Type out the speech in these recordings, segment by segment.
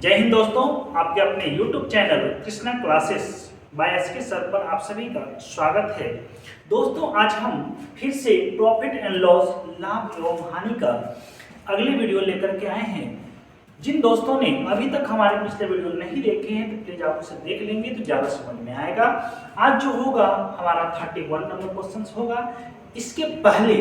जय हिंद दोस्तों, आपके अपने YouTube channel Krishna classes by SK sir पर आप सभी का स्वागत है। दोस्तों, आज हम फिर से प्रॉफिट एंड लॉस, लाभ एवं हानि का अगले वीडियो लेकर के आए हैं। जिन दोस्तों ने अभी तक हमारे पिछले वीडियो नहीं देखे हैं तो प्लीज आप उसे देख लेंगे तो ज़्यादा समझ में आएगा। आज जो होगा हमारा 31 नंबर क्वेश्चन होगा। इसके पहले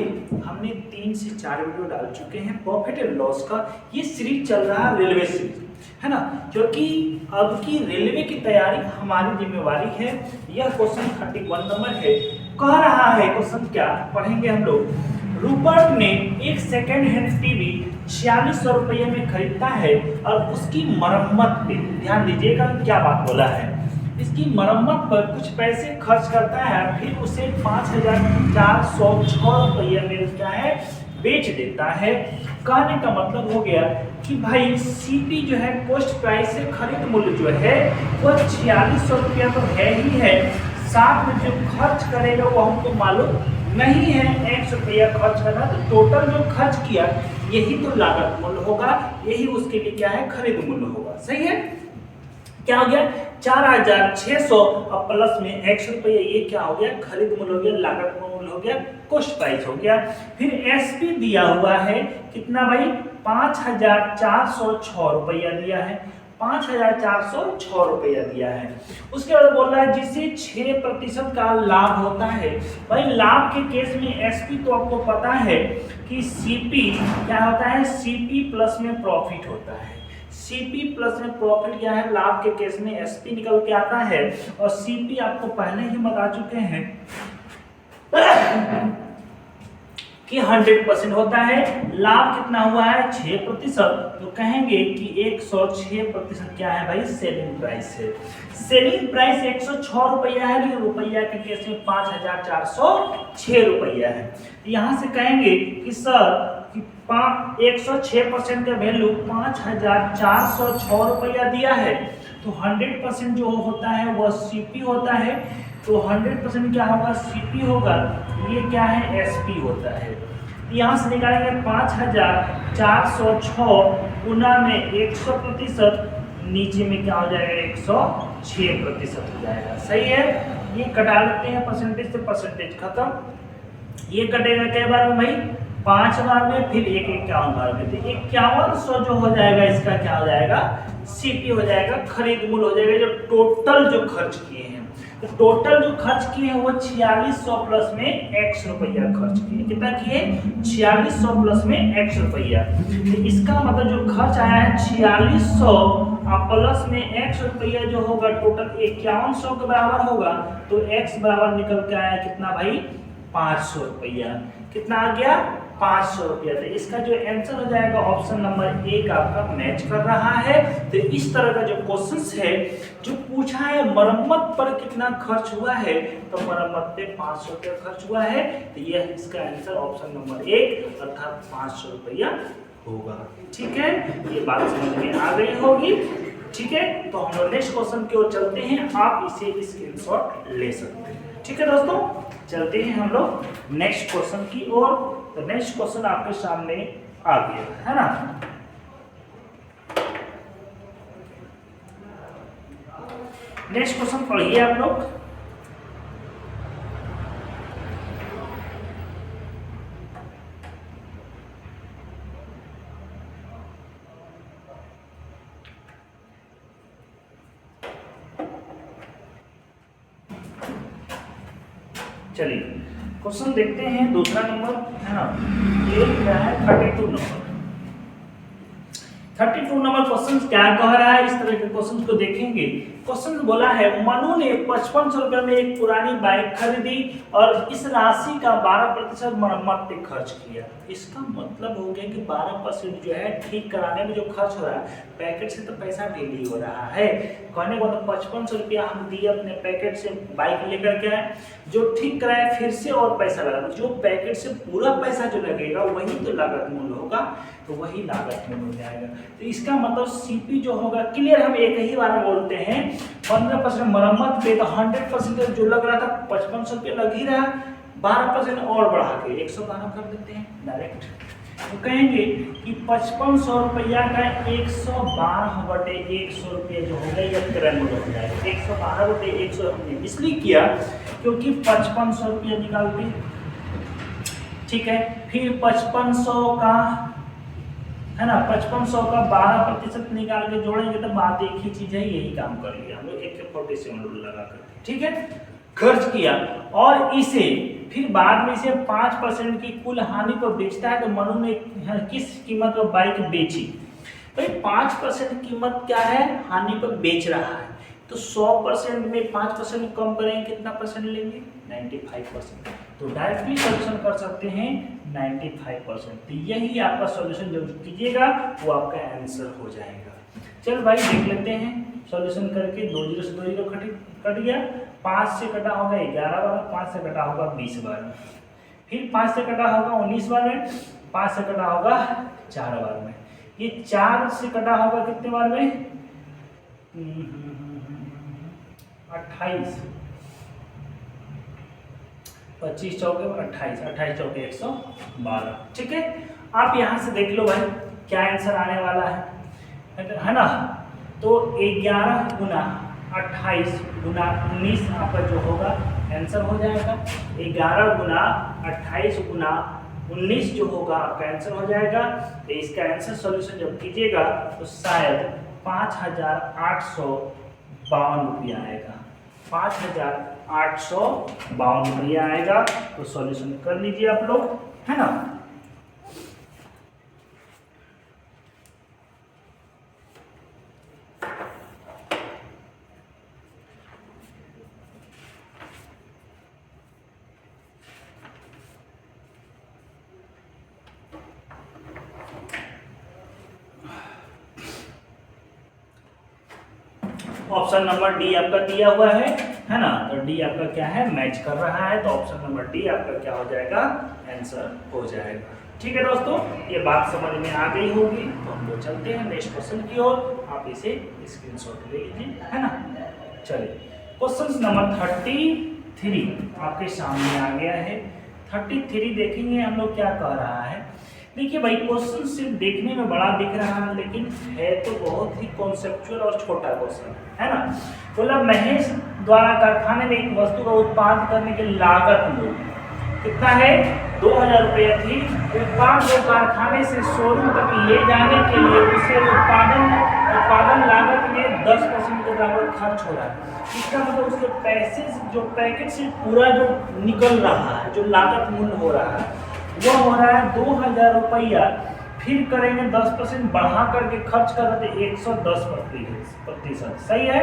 हमने 3 से 4 वीडियो डाल चुके हैं प्रॉफिट एंड लॉस का। ये सीरीज चल रहा है रेलवे सीरीज, है ना, क्योंकि अब की रेलवे की तैयारी हमारी जिम्मेवारी है। यह क्वेश्चन 31 नंबर है। कह रहा है क्वेश्चन, क्या पढ़ेंगे हम लोग। रूपर्ट ने एक सेकेंड हैंड टीवी 4600 रुपये में खरीदता है और उसकी मरम्मत पे, ध्यान दीजिएगा क्या बात बोला है, इसकी मरम्मत पर कुछ पैसे खर्च करता है, फिर उसे 5406 रुपये में क्या है बेच देता है। कहने का मतलब हो गया कि भाई सीपी जो है कॉस्ट प्राइस से खरीद मूल्य जो है वह 4600 रुपया तो है ही है, साथ में जो खर्च करेगा वो हमको मालूम नहीं है। 100 रुपया खर्च करना, तो टोटल जो खर्च किया यही तो लागत मूल्य होगा, यही उसके लिए क्या है खरीद मूल्य होगा। सही है, क्या हो गया 4600 और प्लस में 100 रुपये, ये क्या हो गया खरीद मूल्य हो गया, लागत मूल्य हो गया, कॉस्ट प्राइस हो गया। फिर एसपी दिया हुआ है कितना भाई 5406 रुपया दिया है, 5406 रुपया दिया है। उसके बाद बोल रहा है जिससे 6% का लाभ होता है। भाई लाभ के केस में एसपी तो आपको पता है कि सीपी क्या होता है, सीपी प्लस में प्रॉफिट होता है। सीपी प्लस में प्रॉफिट क्या है, लाभ के केस में एसपी निकल के आता है। और सीपी आपको पहले ही बता चुके हैं कि 100% होता है। लाभ कितना हुआ है 6%, तो कहेंगे कि 106% क्या है भाई सेलिंग प्राइस है। सेलिंग प्राइस 106 रुपया है, लेकिन रुपया के केस में 5406 रुपया है। यहाँ से कहेंगे कि सर 106% का वैल्यू 5406 रुपया दिया है, तो 100% जो होता है वह सीपी होता है, तो 100% क्या होगा सीपी होगा, ये क्या है एसपी होता है। यहाँ से निकालेंगे 5406 गुना में 100%, नीचे में क्या हो जाएगा 106% हो जाएगा। सही है, ये कटा लेते हैं परसेंटेज से, परसेंटेज खत्म। ये कटेगा कई बार में भाई 5 बार में, फिर 51 बार में, तो 5100 जो हो जाएगा इसका क्या हो जाएगा सीपी हो जाएगा, खरीद मूल्य हो जाएगा। जो टोटल जो खर्च किए हैं, तो टोटल जो खर्च किए हैं वो 4600 प्लस में 100 रुपया खर्च किए। कितना किए 4600 प्लस में 100 रुपया, तो इसका मतलब जो खर्च आया है 4600 प्लस में 100 रुपया जो होगा टोटल 5100 के बराबर होगा। तो x बराबर निकल के आया कितना भाई 500 रुपया। कितना आ गया 500 रुपया। तो इसका जो आंसर हो जाएगा ऑप्शन नंबर 1 आपका मैच कर रहा है। तो इस तरह का जो क्वेश्चंस है जो पूछा है मरम्मत पर कितना खर्च हुआ है, तो मरम्मत पे 500 रुपया खर्च हुआ है, तो यह इसका आंसर ऑप्शन नंबर 1 अर्थात 500 रुपया होगा। ठीक है, ये बात समझ में आ गई होगी। ठीक है, तो हम लोग नेक्स्ट क्वेश्चन की ओर चलते हैं, आप इसे स्क्रीनशॉट ले सकते हैं। ठीक है दोस्तों, चलते हैं हम लोग नेक्स्ट क्वेश्चन की ओर। तो नेक्स्ट क्वेश्चन आपके सामने आ गया है ना। नेक्स्ट क्वेश्चन पढ़िए आप लोग। चलिए क्वेश्चन देखते हैं, दूसरा नंबर है ना, ये क्या है 32 नंबर। 32 नंबर क्वेश्चन क्या कह रहा है, इस तरह के क्वेश्चन को देखेंगे। क्वेश्चन बोला है मनु ने 5500 रुपये में एक पुरानी बाइक खरीदी और इस राशि का 12% मरम्मत पे खर्च किया। इसका मतलब हो गया कि 12% जो है ठीक कराने में जो खर्च हो रहा है, पैकेट से तो पैसा डेली हो रहा है। कहने को मतलब 5500 रुपया हम दिए अपने पैकेट से बाइक लेकर के आए, जो ठीक कराए फिर से और पैसा लगा, जो पैकेट से पूरा पैसा जो लगेगा वही तो लागत मूल्य होगा, तो वही लागत मूल्य हो जाएगा। तो इसका मतलब सीपी जो होगा क्लियर, हम एक ही बार बोलते हैं 15% मरम्मत पे, तो 100% जो लग रहा था 5500 रुपये लग ही रहा, 12% और बढ़ा के 112 कर देते हैं डायरेक्ट। तो कहेंगे कि 5500 रुपया का 112/100 रुपया जो होगा ये तिरानवे हो जाएगा। 112/100 हमने इसलिए किया क्योंकि 5500 रुपया निकाल के, ठीक है, फिर 5500 का है ना, 5500 का 12% निकाल के जोड़ेंगे तो बात एक ही चीज है, यही काम कर लिया हम लोग, AK-47 रूल लगा करके, ठीक है, खर्च किया। और इसे फिर बाद में इसे 5% की कुल हानि पर बेचता है। तो मनु ने किस कीमत पर बाइक बेची? भाई 5% कीमत क्या है, हानि पर बेच रहा है, तो 100% में 5% कम करेंगे, कितना परसेंट लेंगे? 95%। तो डायरेक्टली सॉल्यूशन कर सकते हैं 95%। तो यही आपका सॉल्यूशन जो कीजिएगा वो आपका आंसर हो जाएगा। चल भाई देख लेते हैं सॉल्यूशन करके। 2 0 से 2 0 कट गया, 5 से कटा होगा 11 बार, 5 से कटा होगा 20 बार, फिर 5 से कटा होगा 19 बार में, 5 से कटा होगा 4 बार में, ये 4 से कटा होगा कितने बार में? 28, 25 चौके 28, 28 चौके 112, ठीक है। आप यहाँ से देख लो भाई क्या आंसर आने वाला है ना। तो 11 गुना 28 गुना 19 आपका जो होगा आंसर हो जाएगा। 11 गुना 28 गुना 19 जो होगा आपका आंसर हो जाएगा। तो इसका आंसर सॉल्यूशन जब कीजिएगा तो शायद 5852 रुपया आएगा, 5852 रुपया आएगा। तो सॉल्यूशन कर लीजिए आप लोग, है ना। ऑप्शन नंबर डी आपका दिया हुआ है ना। तो डी आपका क्या है, मैच कर रहा है। तो ऑप्शन नंबर डी आपका क्या हो जाएगा, आंसर हो जाएगा। ठीक है दोस्तों, ये बात समझ में आ गई होगी। तो हम लोग चलते हैं नेक्स्ट क्वेश्चन की ओर। आप इसे स्क्रीनशॉट ले लीजिए, है ना। चलिए क्वेश्चन नंबर 33 आपके सामने आ गया है। 33 देखेंगे हम लोग क्या कह रहा है। देखिए भाई क्वेश्चन सिर्फ देखने में बड़ा दिख रहा है, लेकिन है तो बहुत ही कॉन्सेप्चुअल और छोटा क्वेश्चन है ना। बोला महेश द्वारा कारखाने में एक वस्तु का उत्पादन करने की लागत कितना है, 2000 रुपये थी। उत्पाद को कारखाने से शोरूम तक ले जाने के लिए उसे उत्पादन लागत में 10% के बराबर खर्च हो रहा है। इसका मतलब उसके पैसे जो पैकेट से पूरा जो निकल रहा है, जो लागत मूल्य हो रहा है वो हो रहा है 2000 रुपया। फिर करेंगे 10% बढ़ा करके खर्च कर रहे थे 110%। सही है,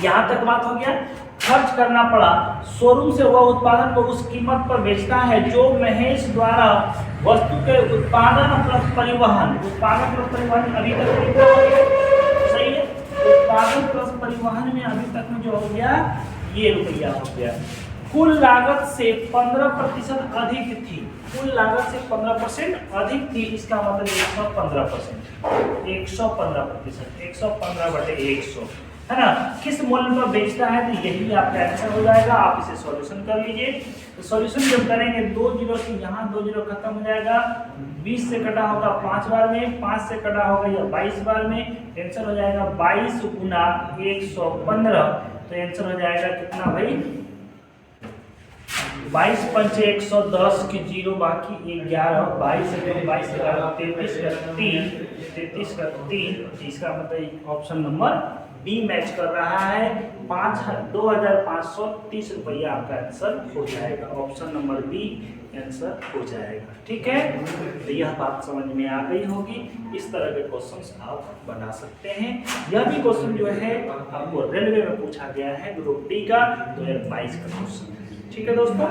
यहाँ तक बात हो गया। खर्च करना पड़ा, शोरूम से हुआ उत्पादन को उस कीमत पर बेचता है जो महेश द्वारा वस्तु के उत्पादन प्लस परिवहन, उत्पादन प्लस परिवहन अभी तक कितना हो गया, सही है। उत्पादन प्लस परिवहन में अभी तक में जो हो गया ये रुपया हो गया। कुल लागत से 15% अधिक थी, कुल लागत से 15% अधिक थी। इसका मतलब 115%, 115/100 है ना। किस मूल्य पर बेचता है, तो यही आपका आंसर हो जाएगा। आप इसे सॉल्यूशन कर लीजिए। तो सॉल्यूशन जब करेंगे 2 0 से यहाँ 2 0 खत्म हो जाएगा। 20 से कटा होगा 5 बार में, 5 से कटा होगा या 22 बार में। आंसर हो जाएगा 22 गुना 115। तो आंसर हो जाएगा कितना भाई, 22 पंचे 110 की 0 बाकी 11, 22 23 का 3। इसका मतलब ऑप्शन नंबर बी मैच कर रहा है। 2530 रुपया आपका आंसर हो जाएगा। ऑप्शन नंबर बी आंसर हो जाएगा। ठीक है, तो यह बात समझ में आ गई होगी। इस तरह के क्वेश्चंस आप बना सकते हैं। यह भी क्वेश्चन जो है आपको रेलवे में पूछा गया है, ग्रुप डी का 2022 का क्वेश्चन। ठीक है दोस्तों,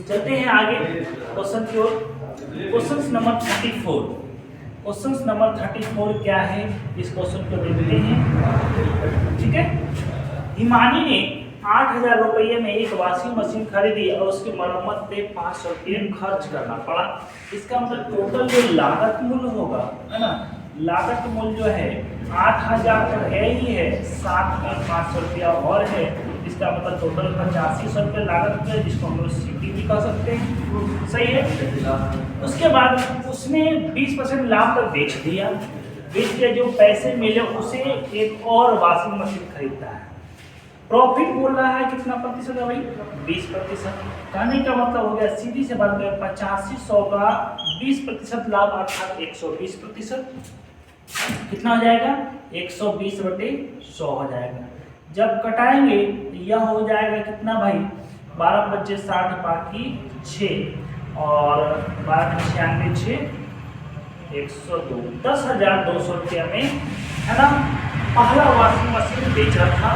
चलते हैं आगे क्वेश्चन की ओर। Question number 34। क्वेश्चन नंबर 34 क्या है, इस क्वेश्चन को देखते हैं। ठीक है, हिमानी ने 8000 रुपये में एक वॉशिंग मशीन खरीदी और उसकी मरम्मत पे 500 रुपये खर्च करना पड़ा। इसका मतलब टोटल जो लागत मूल्य होगा, है ना, लागत मूल्य जो है 8,000 तो है ही है, साथ में 500 रुपया और है, इसका मतलब टोटल 8500 रुपये लागत है, जिसको हम लोग सीपी भी कह सकते हैं। सही है। उसके बाद उसने 20% लाभ तक बेच दिया, बेच के जो पैसे मिले उसे एक और वॉशिंग मशीन खरीदता है। प्रॉफिट बोल रहा है कितना प्रतिशत है भाई? 20%। कहने का मतलब हो गया सीधी से बात करें 8500 का 20% लाभ अर्थात 120%। कितना हो जाएगा? 120/100 हो जाएगा। जब कटाएंगे यह हो जाएगा कितना भाई? 12 × 5 = 60 बाकी 6 और 12 × 96 6 102 10,200 रुपया में, है ना। पहला वॉशिंग मशीन बेचा था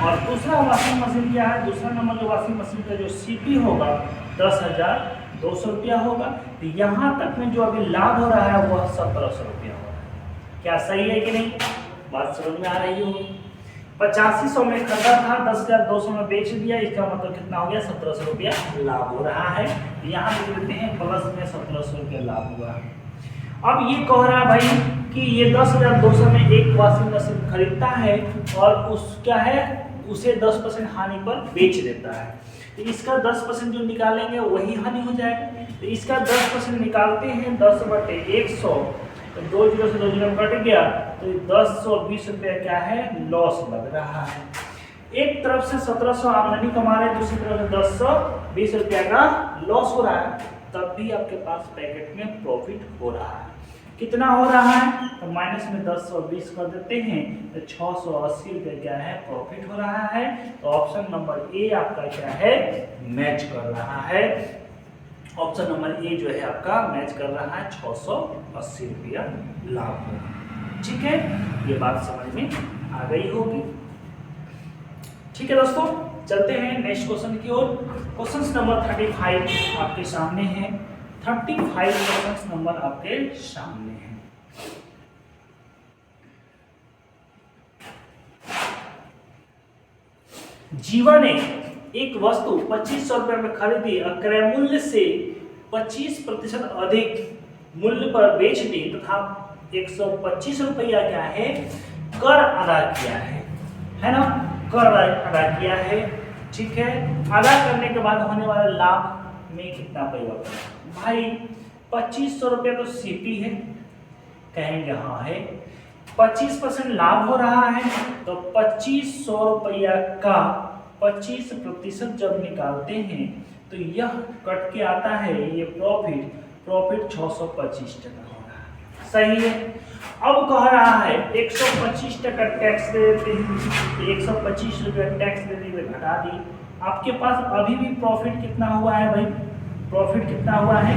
और दूसरा वॉशिंग मशीन क्या है? दूसरा नंबर जो वॉशिंग मशीन का जो सीपी होगा 10,200 रुपया होगा। तो यहाँ तक में जो अभी लाभ हो रहा है वह 1,700 रुपया हो रहा है। क्या सही है कि नहीं? बात समझ में आ रही हो? 8500 में खरीदा था, 10,200 में बेच दिया, इसका मतलब कितना हो गया? 1,700 रुपया लाभ हो रहा है। यहाँ लिख देते हैं प्लस में 1,700 रुपया लाभ हुआ है। अब ये कह रहा है भाई कि ये 10,200 में एक वॉशिंग मशीन खरीदता है और उस क्या है उसे 10% हानि पर बेच देता है। तो इसका 10% जो निकालेंगे वही हानि हो जाएगा। तो इसका 10% निकालते हैं 10/100, तो 2 0 से 2 0 कट गया, तो 1020 रुपया क्या है? लॉस लग रहा है। एक तरफ से 1700 आमदनी कमा रहे, दूसरी तरफ से 1020 रुपया का लॉस हो रहा है, तब भी आपके पास पैकेट में प्रॉफिट हो रहा है। कितना हो रहा है? तो माइनस में 1020 कर देते हैं, तो 680 रुपये क्या है? प्रॉफिट हो रहा है। तो ऑप्शन नंबर ए आपका क्या है? मैच कर रहा है। ऑप्शन नंबर ए जो है आपका मैच कर रहा है, 680 रुपया लाभ होगा। ठीक है, ये बात समझ में आ गई होगी। ठीक है दोस्तों, चलते हैं नेक्स्ट क्वेश्चन की ओर। क्वेश्चन नंबर 35 आपके सामने है। 35 क्वेश्चन नंबर आपके सामने है। जीवा ने एक वस्तु 2500 रुपये में खरीदी और क्रय मूल्य से 25% अधिक मूल्य पर बेच दी तथा 125 रुपया क्या है? कर अदा किया है ना। कर अदा किया है, ठीक है। अदा करने के बाद होने वाले लाभ में कितना परिवर्तन? भाई 2500 रुपया तो सीपी है, कहेंगे हाँ है। 25% लाभ हो रहा है, तो 2500 रुपया का 25% जब निकालते हैं तो यह कट के आता है ये प्रॉफिट 625 टका हो रहा है। सही है। अब कह रहा है 125 टका टैक्स दे देते हैं, 125 रुपया टैक्स देने में घटा दी। आपके पास अभी भी प्रॉफिट कितना हुआ है भाई? प्रॉफिट कितना हुआ है?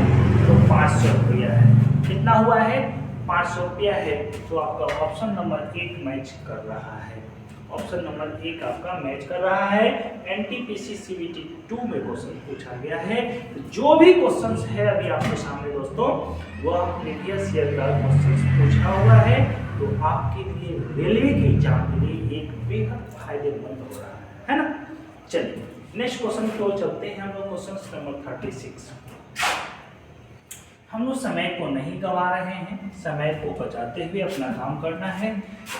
तो 500 रुपया है। कितना हुआ है? 500 रुपया है। तो आपका ऑप्शन नंबर 1 मैच कर रहा है। ऑप्शन नंबर 1 आपका मैच कर रहा है। एनटीपीसी सीबीटी 2 में क्वेश्चन पूछा गया है। जो भी क्वेश्चंस है अभी आपके सामने दोस्तों, वह प्रीवियस ईयर का क्वेश्चंस पूछा हुआ है, तो आपके लिए रेलवे के एग्जाम के लिए एक बेहद फायदेमंद हो रहा है ना। चलिए नेक्स्ट क्वेश्चन की ओर चलते हैं। हम लोग क्वेश्चन नंबर 36। हम लोग समय को नहीं गवा रहे हैं, समय को बचाते हुए अपना काम करना है।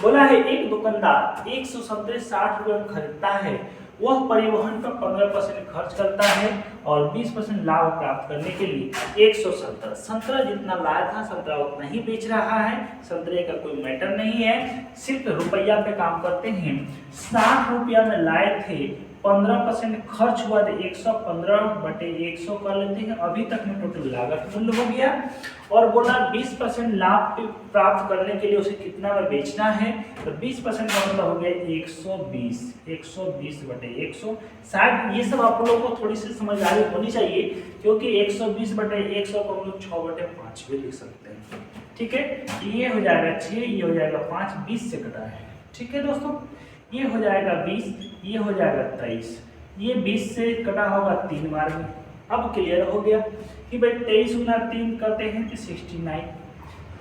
बोला है एक दुकानदार 170-60 रुपये में खरीदता है, वह परिवहन पर 15% खर्च करता है और 20% लाभ प्राप्त करने के लिए 170 संतरा जितना लाया था संतरा उतना ही बेच रहा है। संतरे का कोई मैटर नहीं है, सिर्फ रुपया पे काम करते हैं। 60 रुपया में लाए थे, 15% खर्च हुआ तो 115/100 कर लेते हैं। अभी तक में टोटल लागत मूल्य हो गया और बोला 20% लाभ प्राप्त करने के लिए उसे कितना में बेचना है, तो 20% का मतलब हो गया 120/100। शायद ये सब आप लोगों को थोड़ी सी समझदारी होनी चाहिए, क्योंकि 120/100 को हम लोग 6/5 भी लिख सकते हैं। ठीक है, ये हो जाएगा 6, ये हो जाएगा 5, 20 से कटा है। ठीक है दोस्तों, ये हो जाएगा 20, ये हो जाएगा 23, ये 20 से कटा होगा 3 बार में। अब क्लियर हो गया कि भाई 23 गुना 3 करते हैं तो 69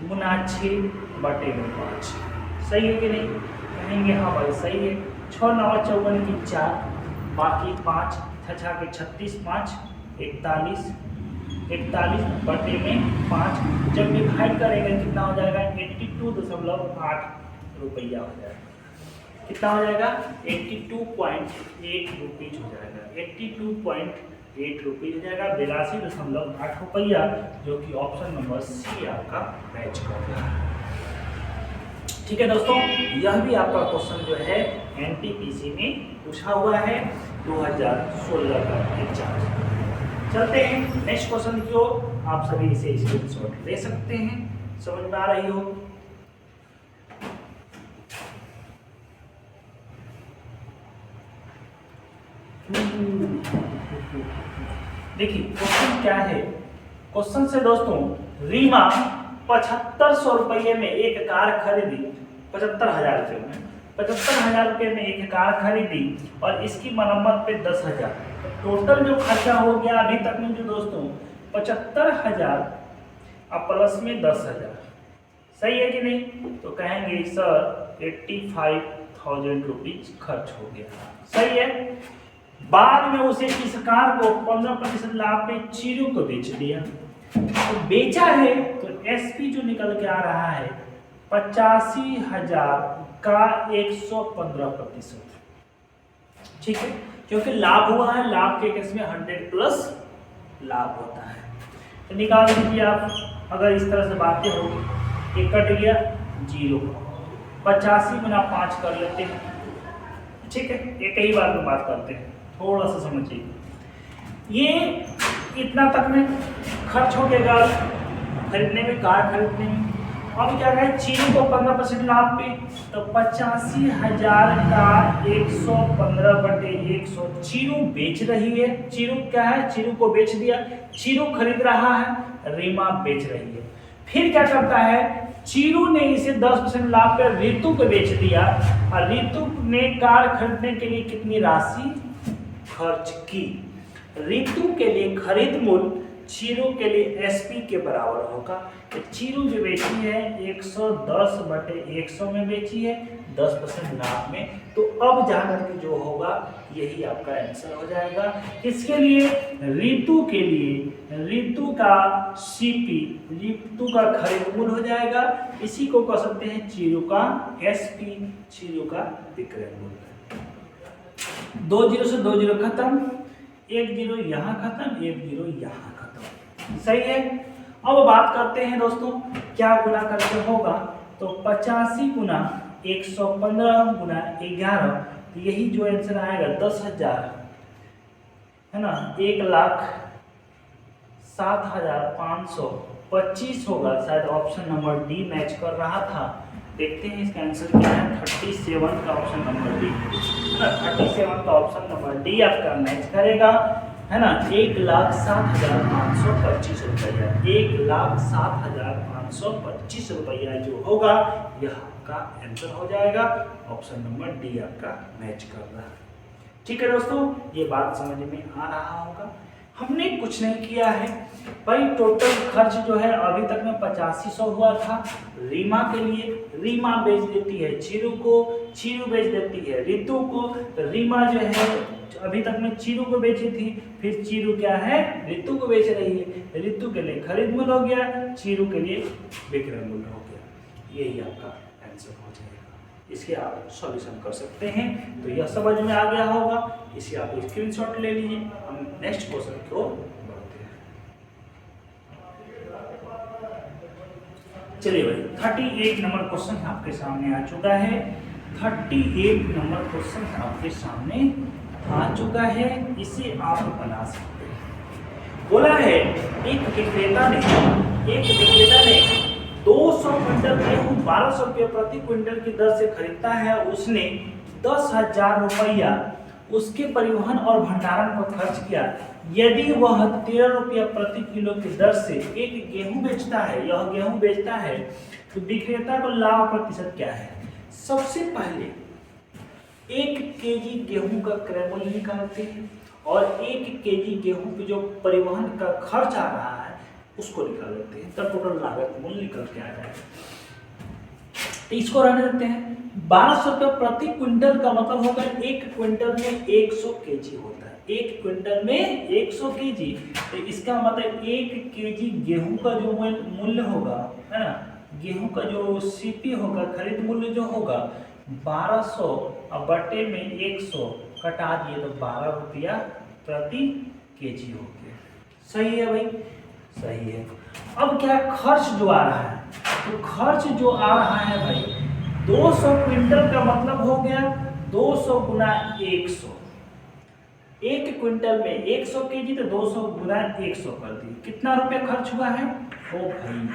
गुना 6/5। सही है कि नहीं? कहेंगे हाँ भाई सही है। 6 9 54 की 4, बाकी 5 6 के 36, 5 41, 41/5 जब डिवाइड करेंगे कितना हो जाएगा 82.8 रुपया हो जाएगा। कितना हो जाएगा 82.8 रुपीज हो जाएगा। 82.8 रुपीज हो जाएगा, 82.8 रुपया, जो कि ऑप्शन नंबर सी आपका मैच कर रहा है। ठीक है दोस्तों, यह भी आपका क्वेश्चन जो है एनटीपीसी में पूछा हुआ है 2016 का एग्जाम। चलते हैं नेक्स्ट क्वेश्चन की ओर। आप सभी इसे स्क्रीनशॉट ले सकते हैं, समझ में आ रही हो। देखिए क्वेश्चन क्या है। क्वेश्चन से दोस्तों, रीमा 7500 रुपये में एक कार खरीदी, 75,000 रुपये में, 75,000 रुपये में एक कार खरीदी और इसकी मरम्मत पे 10,000। टोटल जो खर्चा हो गया अभी तक में जो दोस्तों 75,000 अब प्लस में 10,000, सही है कि नहीं। तो कहेंगे सर 85,000 रुपीज खर्च हो गया, सही है। बाद में उसे इस कार को 15% लाभ पे चीरू को बेच दिया। तो बेचा है तो एसपी जो निकल के आ रहा है 85,000 का 115%। ठीक है, क्योंकि लाभ हुआ है, लाभ के केस में 100 प्लस लाभ होता है। तो निकाल दीजिए आप, अगर इस तरह से बातें होगी, ये कट गया 0, 85 गुना 5 कर लेते हैं। ठीक है, एक ही बार में बात करते हैं, थोड़ा सा समझिए। ये इतना तक में खर्च हो गया खरीदने में, कार खरीदने में। अब क्या है, चीरू को 15% लाभ पे, तो 85,000 का 115/100 चीरू बेच रही है। चीरू क्या है, चीरू को बेच दिया, चीरू खरीद रहा है, रीमा बेच रही है। फिर क्या करता है, चीरू ने इसे 10% लाभ पे रितु को बेच दिया और रितु ने कार खरीदने के लिए कितनी राशि खर्च की। रितु के लिए खरीद मूल्य चीरू के लिए एसपी के बराबर होगा। तो चीरू जो बेची है 110/100 में बेची है, 10% लाभ में। तो अब जाकर के जो होगा यही आपका आंसर हो जाएगा। इसके लिए रितु के लिए रितु का सीपी, रितु का खरीद मूल्य हो जाएगा। इसी को कह सकते हैं चीरू का एसपी, चीरू का विक्रय मूल्य। 2 0 से 2 0 खत्म, 1 0 यहाँ खत्म, 1 0 यहाँ खत्म, सही है। अब बात करते हैं दोस्तों, क्या गुना करके होगा, तो 85 गुना 115 गुना 11, तो यही जो आंसर आएगा 10,000 है ना, 1,07,525 होगा। शायद ऑप्शन नंबर डी मैच कर रहा था। देखते हैं इसका आंसर क्या है। 37 का ऑप्शन नंबर डी, 37 का ऑप्शन नंबर डी आपका मैच करेगा, है ना। 1,07,525 रुपया, 1,07,525 रुपया जो होगा यह आपका आंसर हो जाएगा। ऑप्शन नंबर डी आपका मैच कर रहा है। ठीक है दोस्तों, ये बात समझ में आ रहा होगा। हमने कुछ नहीं किया है भाई, टोटल खर्च जो है अभी तक में 8500 हुआ था रीमा के लिए। रीमा बेच देती है चीरू को, चीरू बेच देती है रितु को। तो रीमा जो है अभी तक में चीरू को बेची थी, फिर चीरू क्या है, रितु को बेच रही है। रितु के लिए खरीद मूल्य हो गया, चीरू के लिए विक्रय मूल्य हो गया। यही आपका आंसर हो जाएगा। इसके आप सॉल्यूशन कर सकते हैं। तो यह समझ में आ गया होगा, इसे आप स्क्रीनशॉट ले लीजिए। हम नेक्स्ट क्वेश्चन की ओर बढ़ते हैं। चलिए भाई, 38 नंबर क्वेश्चन आपके सामने आ चुका है। 38 नंबर क्वेश्चन आपके सामने आ चुका है, इसे आप बना सकते हैं। बोला है एक विक्रेता ने 200 क्विंटल गेहूं 1200 रुपये प्रति क्विंटल की दर से खरीदता है। उसने 10,000 रुपया उसके परिवहन और भंडारण पर खर्च किया। यदि वह 13 रुपया प्रति किलो की दर से एक गेहूं बेचता है, यह गेहूं बेचता है, तो विक्रेता को लाभ प्रतिशत क्या है। सबसे पहले 1 केजी गेहूं का क्रय मूल्य निकालते हैं और 1 केजी गेहूं पे जो परिवहन का खर्च आ रहा है उसको निकाल लेते हैं, तब टोटल लागत मूल्य निकल के आ जाएगा। तो इसको रहने देते हैं। 1200 रुपये प्रति क्विंटल का मतलब होगा 1 क्विंटल में 100 केजी होता है। 1 क्विंटल में 100 केजी, तो इसका मतलब 1 केजी गेहूं का जो मूल्य होगा, है ना, गेहूं का जो सीपी होगा, खरीद मूल्य जो होगा 1200 और बटे में 100 कटा दिए तो 12 रुपया प्रति केजी हो गया। सही है भाई, सही है। अब क्या खर्च जो आ रहा है, तो खर्च जो आ रहा है भाई 200 क्विंटल का मतलब हो गया 200 गुना 100। 1 क्विंटल में 100 केजी, तो 200 गुना 100 कर दिए, कितना रुपया खर्च हुआ है? ओ भाई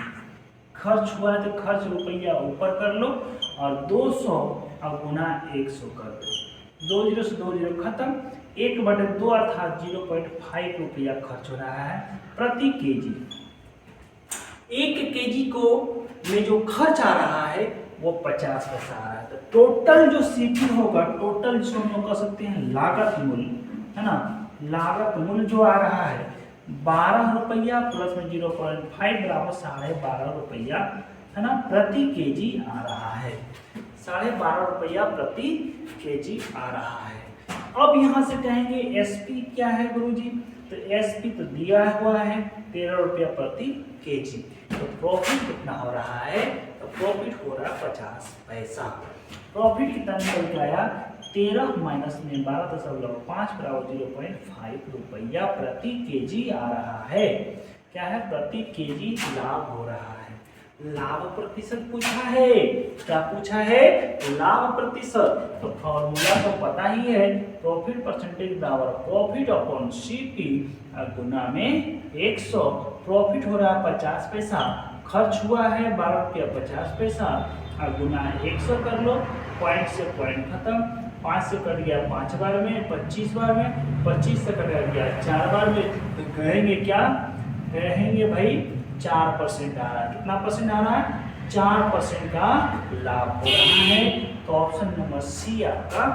खर्च हुआ है तो खर्च रुपया ऊपर कर लो और 200 और गुना 100 कर दो, 2 जीरो से 2 जीरो खत्म, 1/2 अर्थात 0.5 रुपया खर्च हो रहा है प्रति केजी। 1 केजी को में जो खर्च आ रहा है वो 50 पैसा आ रहा है। तो टोटल जो सीपी होगा, टोटल जिसको हम लोग कह सकते हैं लागत मूल्य, है ना, लागत मूल्य जो आ रहा है 12 रुपया प्लस में 0.5 बराबर 12.5 रुपया, है ना, प्रति केजी आ रहा है। 12.5 रुपया प्रति केजी आ रहा है। अब यहाँ से कहेंगे एसपी क्या है गुरुजी? तो एसपी तो दिया हुआ है 13 रुपया प्रति केजी। तो प्रॉफिट कितना हो रहा है? तो प्रॉफिट हो रहा है 50 पैसा। प्रॉफिट कितना निकल के आया? 13 माइनस में 12.5 बराबर 0.5 रुपया प्रति केजी आ रहा है। क्या है? प्रति केजी लाभ हो रहा है। लाभ प्रतिशत पूछा है, क्या पूछा है? लाभ प्रतिशत। तो फॉर्मूला तो पता ही है, प्रॉफिट परसेंटेज बराबर प्रॉफिट अपॉन सीपी गुना में 100। प्रॉफिट हो रहा है 50 पैसा, खर्च हुआ है 12 रुपया 50 पैसा और गुना 100 कर लो, पॉइंट से पॉइंट खत्म, 5 से कट गया 5 बार में, 25 बार में, 25 से कट गया 4 बार में, तो कहेंगे क्या? कहेंगे भाई 4% आ रहा है। कितना परसेंट आ रहा है? 4% का लाभ हो रहा है। तो ऑप्शन नंबर सी आपका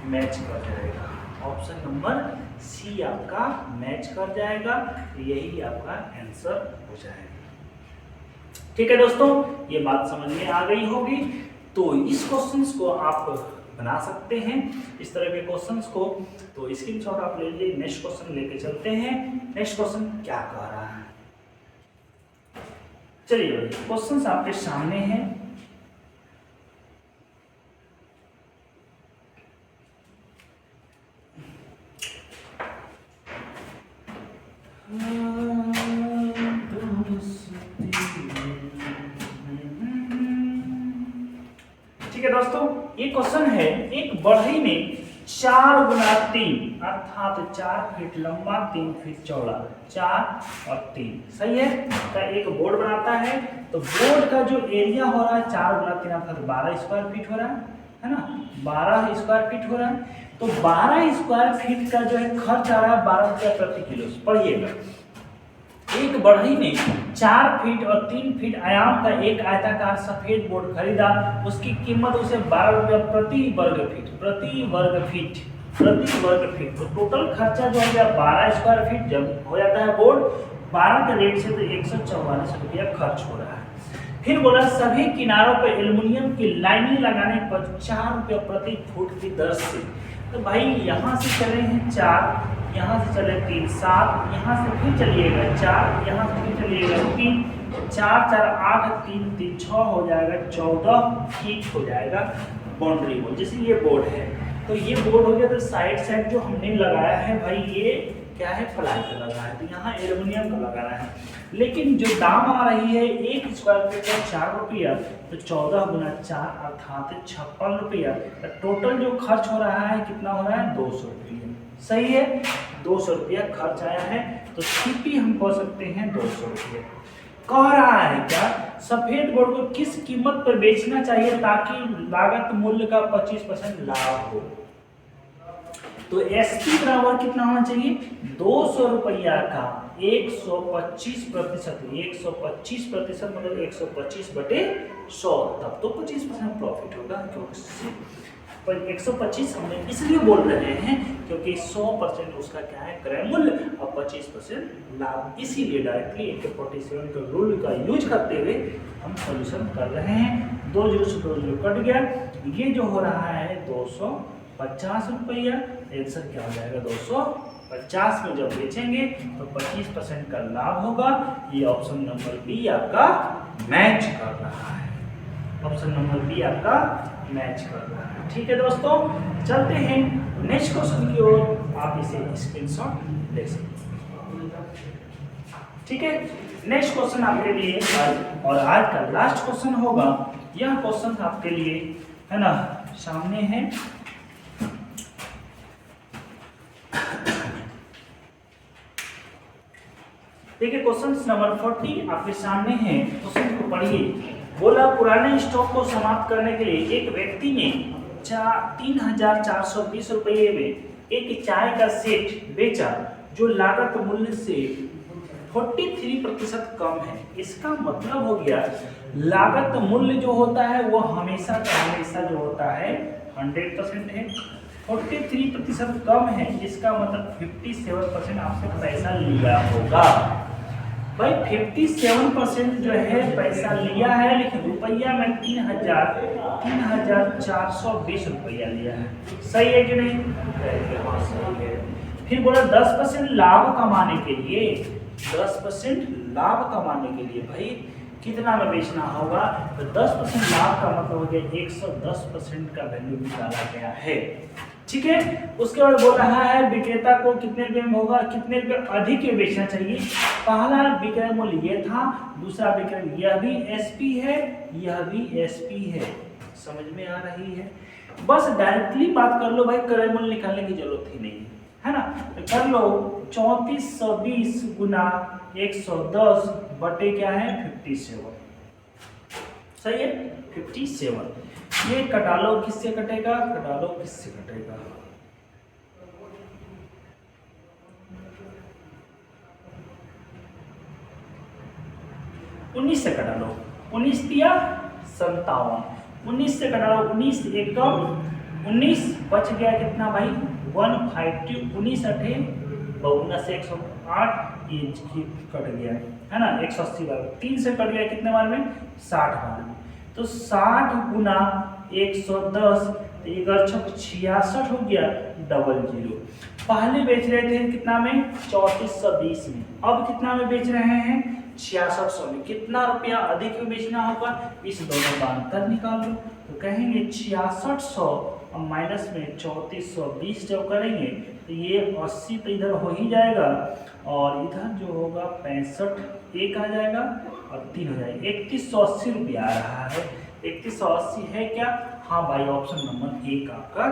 मैच कर जाएगा। ऑप्शन नंबर सी आपका मैच कर जाएगा, यही आपका आंसर हो जाएगा। ठीक है दोस्तों, ये बात समझ में आ गई होगी। तो इस क्वेश्चंस को आप बना सकते हैं, इस तरह के क्वेश्चंस को। तो स्क्रीनशॉट आप ले लीजिए, नेक्स्ट क्वेश्चन लेके चलते हैं। नेक्स्ट क्वेश्चन क्या कह रहा है? चलिए क्वेश्चंस आपके सामने हैं। ठीक है दोस्तों, ये क्वेश्चन है, एक बढ़ई में 4 गुना 3 अर्थात 4 फीट लंबा 3 फीट चौड़ा, 4 और 3, सही है, का एक बोर्ड बनाता है। तो बोर्ड का जो एरिया हो रहा है 4 गुना 3 अर्थात 12 स्क्वायर फीट हो रहा है ना, 12 स्क्वायर फीट हो रहा है। तो 12 स्क्वायर फीट का जो है खर्च आ रहा है 12 रुपया प्रति किलो। पढ़िएगा, एक बढ़ई में 4 फीट और 3 फीट आयाम का एक आयताकार सफेद बोर्ड खरीदा, उसकी कीमत उसे 12 रुपया प्रति वर्ग फीट, प्रति वर्ग फीट, प्रति वर्ग फीट। तो टोटल खर्चा जो हो गया 12 स्क्वायर फीट जब हो जाता है बोर्ड 12 के रेट से, तो 144 रुपया खर्च हो रहा है। फिर बोला सभी किनारों पर एल्युमिनियम की लाइनिंग लगाने पर 4 रुपया प्रति फुट की दर से। तो भाई यहाँ से चले हैं 4, यहाँ से चले 3 7, यहाँ से फिर चलिएगा 4, यहाँ से फिर चलिएगा 3, 4 4 8 3 3 6 हो जाएगा 14 फीट हो जाएगा बाउंड्री वॉल। जैसे ये बोर्ड है, तो ये बोर्ड हो गया। तो साइड साइड जो हमने लगाया है भाई, ये क्या है? प्लाई का लगा है, तो यहाँ एल्युमिनियम का लगाना है। लेकिन जो दाम आ रही है 1 स्क्वायर फीट का 4 रुपया, तो 14 गुना 4 अर्थात 56 रुपया। तो टोटल जो खर्च हो रहा है कितना हो रहा है? 200 रुपया। सही है, 200 रुपया खर्च आया है। तो सीपी हम कह सकते हैं 200 रुपया। कह रहा है क्या? सफेद बोर्ड को किस कीमत पर बेचना चाहिए ताकि लागत मूल्य का 25% लाभ हो? तो एसपी बराबर कितना होना चाहिए? 200 रुपया का 125%, 125% मतलब 125/100, तब तो 25% प्रॉफिट होगा। क्योंकि 125 हमने इसलिए बोल रहे हैं क्योंकि 100% उसका क्या है? क्रय मूल्य और 25% लाभ। इसीलिए डायरेक्टली 47 के रूल का यूज करते हुए हम सोल्यूशन कर रहे हैं। 2 जीरो से 2 जीरो कट गया, ये जो हो रहा है 250 50 रुपया, आंसर क्या हो जाएगा 250 में जब बेचेंगे तो 25% का लाभ होगा। ये ऑप्शन नंबर बी आपका मैच कर रहा है, ऑप्शन नंबर बी आपका मैच कर रहा है। ठीक है दोस्तों, चलते हैं नेक्स्ट क्वेश्चन की ओर, आप इसे स्क्रीनशॉट ले सकते हैं। ठीक है, नेक्स्ट क्वेश्चन आपके लिए आज और आज का लास्ट क्वेश्चन होगा। यह क्वेश्चन आपके लिए है ना सामने है, देखिए क्वेश्चन नंबर 40 आपके सामने है। क्वेश्चन को पढ़िए। बोला पुराने स्टॉक को समाप्त करने के लिए एक व्यक्ति ने 3,420 रुपये में एक चाय का सेट बेचा जो लागत मूल्य से 43% कम है। इसका मतलब हो गया लागत मूल्य जो होता है वो हमेशा का हमेशा जो होता है 100% है, 43% कम है, इसका मतलब 57% आपसे पैसा लिया होगा। भाई 57% जो है पैसा लिया है, लेकिन रुपया में 3,420 रुपया लिया है। सही है कि नहीं? हाँ सही है। फिर बोला 10% लाभ कमाने के लिए, 10% लाभ कमाने के लिए भाई कितना में बेचना होगा, तो 10% लाभ का मतलब हो गया 110% का वैल्यू निकाला गया है। ठीक है, उसके बाद बोल रहा है विक्रेता को कितने रुपए में होगा, कितने रुपए अधिक में बेचना चाहिए। पहला विक्रय मूल्य ये था, दूसरा विक्रय, यह भी एसपी है, यह भी एसपी है। समझ में आ रही है? बस डायरेक्टली बात कर लो भाई, क्रय मूल्य निकालने की जरूरत ही नहीं है ना। तो कर लो 3420 गुना 110 बटे क्या है 57। सही है, 57। ये कटा लो, किससे कटेगा, कटा लो किससे कटेगा, उन्नीस से कटा लो, 19 दिया 57, 19 से कटा लो, 19 एकम 19 बच गया कितना भाई 152, 19 अठे 52 से 108, ये कट गया है ना 180 बार, 3 से कट गया कितने बार में 60 बार में। तो 60 गुना 110 66 हो गया 00। पहले बेच रहे थे कितना में 3420 में, अब कितना में बेच रहे हैं 6600 में। कितना रुपया अधिक में बेचना होगा, इस दोनों का अंतर निकाल लो। तो कहेंगे 6600 और माइनस में 3420 जब करेंगे तो ये 80 तो इधर हो ही जाएगा, और इधर जो होगा 65 एक आ जाएगा और 3 हो जाएगा, 3180 रुपया आ रहा है। 3180 है क्या? हाँ भाई, ऑप्शन नंबर ए आपका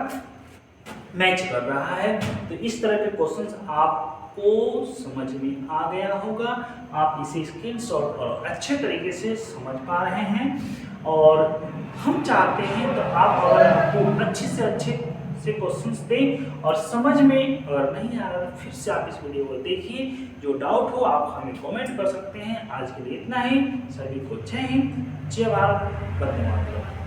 मैच कर रहा है। तो इस तरह के क्वेश्चंस आपको समझ में आ गया होगा, आप इसे स्क्रीनशॉट और अच्छे तरीके से समझ पा रहे हैं। और हम चाहते हैं तो आप अगर आपको अच्छे से क्वेश्चंस दें और समझ में अगर नहीं आ रहा फिर से आप इस वीडियो को देखिए, जो डाउट हो आप हमें कमेंट कर सकते हैं। आज के लिए इतना ही, सभी को जय हिंद, जय भारत, वंदे मातरम।